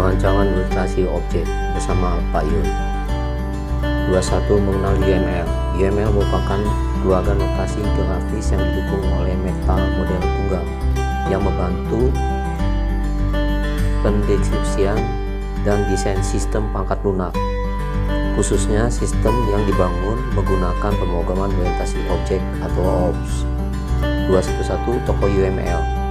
Perancangan orientasi objek bersama Pak Yun. 21. Mengenal UML. UML merupakan keluarga notasi grafis yang didukung oleh meta model tunggal yang membantu pendeskripsian dan desain sistem pangkat lunak, khususnya sistem yang dibangun menggunakan pemrograman orientasi objek atau OOPS. 211. Tokoh UML.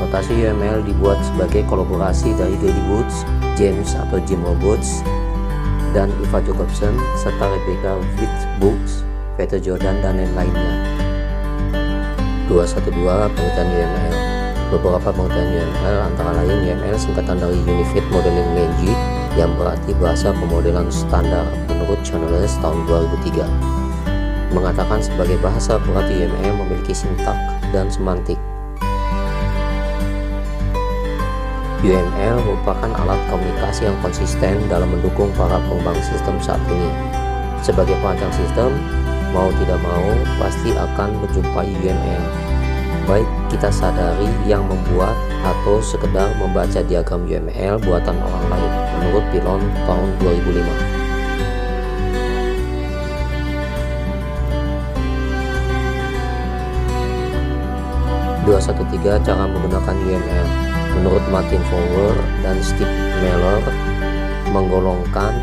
Notasi UML dibuat sebagai kolaborasi dari Daily Woods, James atau Jim Roberts, dan Eva Jacobson, serta Rebecca Brooks, Peter Jordan, dan lain-lainnya. 212. Pengertian UML. Beberapa pengertian UML antara lain UML singkatan dari Unified Modeling Language yang berarti bahasa pemodelan standar menurut Chandler's tahun 2003. Mengatakan sebagai bahasa berarti UML memiliki sintak dan semantik. UML merupakan alat komunikasi yang konsisten dalam mendukung para pengembang sistem saat ini. Sebagai perancang sistem, mau tidak mau pasti akan menjumpai UML, baik kita sadari yang membuat atau sekedar membaca diagram UML buatan orang lain, menurut Pilon tahun 2005. Cara menggunakan UML. Menurut Martin Fowler dan Steve Miller, menggolongkan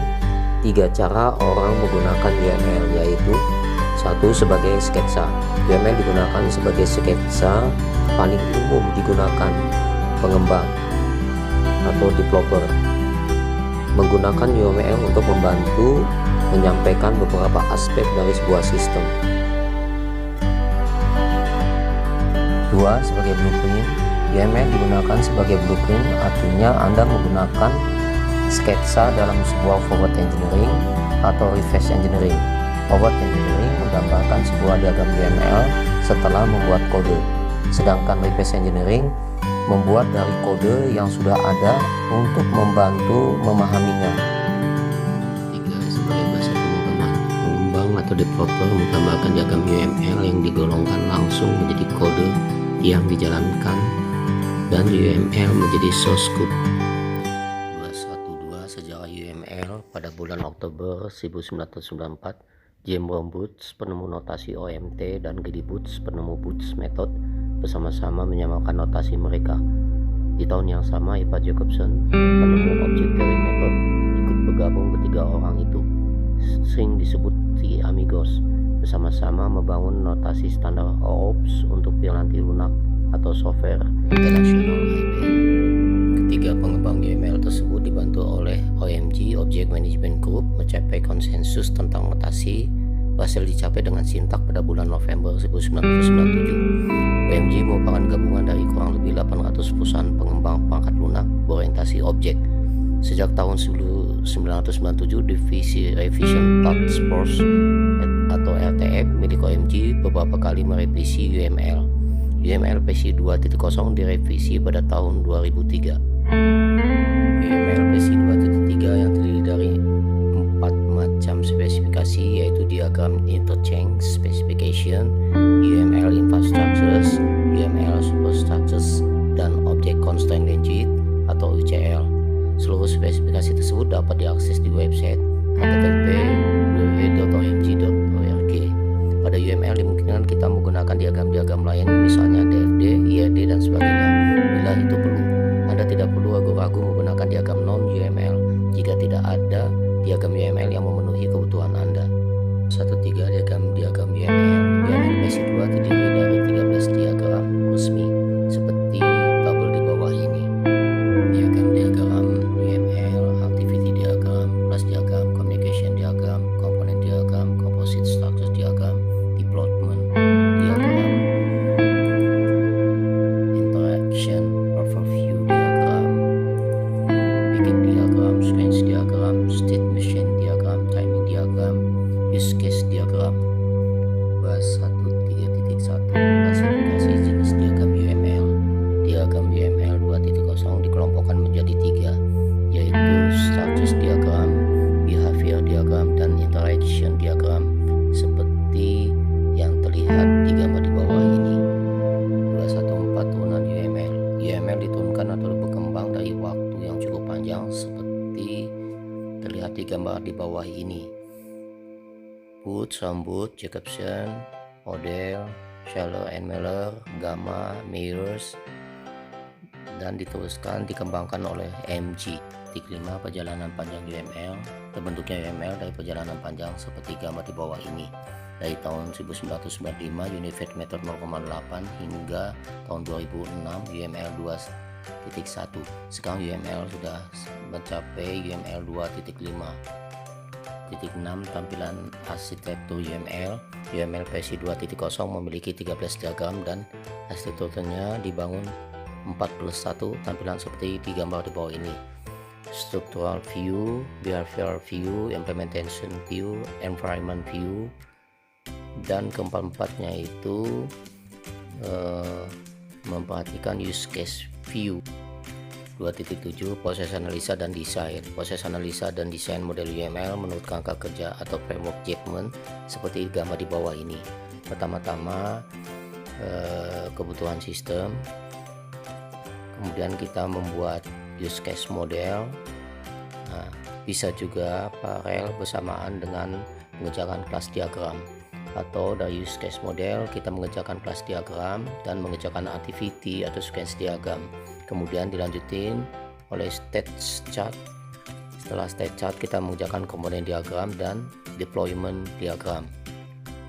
3 cara orang menggunakan UML, yaitu 1. Sebagai sketsa. UML digunakan sebagai sketsa, paling umum digunakan pengembang atau developer. Menggunakan UML untuk membantu menyampaikan beberapa aspek dari sebuah sistem. 2. Sebagai blueprint. UML digunakan sebagai blueprint, artinya Anda menggunakan sketsa dalam sebuah forward engineering atau reverse engineering. Forward engineering menggambarkan sebuah diagram UML setelah membuat kode, sedangkan reverse engineering membuat dari kode yang sudah ada untuk membantu memahaminya. 3. Sebagai bahasa pemrograman. Pengembang atau developer menggambarkan diagram UML yang digolongkan langsung menjadi kode yang dijalankan dan UML menjadi source code. 212. Sejarah UML. Pada bulan Oktober 1994, James Roberts, penemu notasi OMT, dan Geddy Boots, penemu Boots Method, bersama-sama menyamakan notasi mereka. Di tahun yang sama, Eva Jacobson, penemu Object Theory Method, ikut bergabung. Ketiga orang itu sering disebut The Amigos, bersama-sama membangun notasi standar OOPS untuk piranti lunak atau software internasional IBM. Ketiga pengembang UML tersebut dibantu oleh OMG Object Management Group mencapai konsensus tentang notasi, berhasil dicapai dengan sintak pada bulan November 1997. OMG merupakan gabungan dari kurang lebih 800 perusahaan pengembang perangkat lunak berorientasi objek. Sejak tahun 1997, divisi Revision Task Force atau RTF milik OMG beberapa kali merevisi UML. UML versi 2.0 direvisi pada tahun 2003. UML versi 2.3 yang terdiri dari 4 macam spesifikasi, yaitu diagram interchange specification, UML infrastructures, UML superstructures, dan object constraint language atau UCL. Seluruh spesifikasi tersebut dapat diakses di website http://www.omg.org. Pada UML dimungkinkan kita menggunakan diagram-diagram lain, misalnya DFD, IRD, dan sebagainya. Bila itu perlu, Anda tidak perlu ragu-ragu menggunakan diagram non-UML jika tidak ada diagram UML yang memenuhi kebutuhan Anda. 1.3 Diagram UML. UML versi 2 terdiri dari 13 diagram resmi seperti tabel di bawah ini. Diagram UML, activity diagram, class diagram, communication diagram, component diagram, composite structure diagram, deployment diagram, interaction overview diagram, picking diagram, sequence diagram, state machine diagram, timing diagram, use case diagram. 1.3.1 Klasifikasi jenis diagram UML. Diagram UML 2.0 dikelompokkan menjadi 3, yaitu structures diagram, behavior diagram, dan interaction diagram, seperti yang terlihat di gambar di bawah ini. 214 Turunan UML. UML diturunkan atau berkembang dari waktu yang cukup panjang panjang seperti terlihat di gambar di bawah ini. Boots, rambut, Jacobsen, model, Scheller and Miller, Gamma, Mears, dan diteruskan dikembangkan oleh MG. Titik 5 perjalanan panjang UML. Terbentuknya UML dari perjalanan panjang seperti gambar di bawah ini. Dari tahun 1995 Unified Method 0,8 hingga tahun 2006 UML 2.1. Sekarang UML sudah mencapai UML 2.5. Titik 6 tampilan arsitektur UML. UML versi 2.0 memiliki 13 diagram dan arsitekturnya dibangun 4+1 tampilan seperti di gambar di bawah ini. Structural view, behavior view, implementation view, environment view, dan keempat-empatnya itu memperhatikan use case view. 2.7 proses analisa dan desain. Proses analisa dan desain model UML menurut kerangka kerja atau framework Chapman seperti gambar di bawah ini. Pertama-tama kebutuhan sistem, kemudian kita membuat use case model. Nah, bisa juga paralel bersamaan dengan mengerjakan kelas diagram, atau dari use case model kita mengerjakan kelas diagram dan mengerjakan activity atau sequence diagram, kemudian dilanjutin oleh state chart. Setelah state chart kita mengerjakan komponen diagram dan deployment diagram.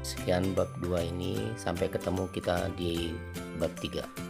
Sekian bab 2 ini, sampai ketemu kita di bab 3.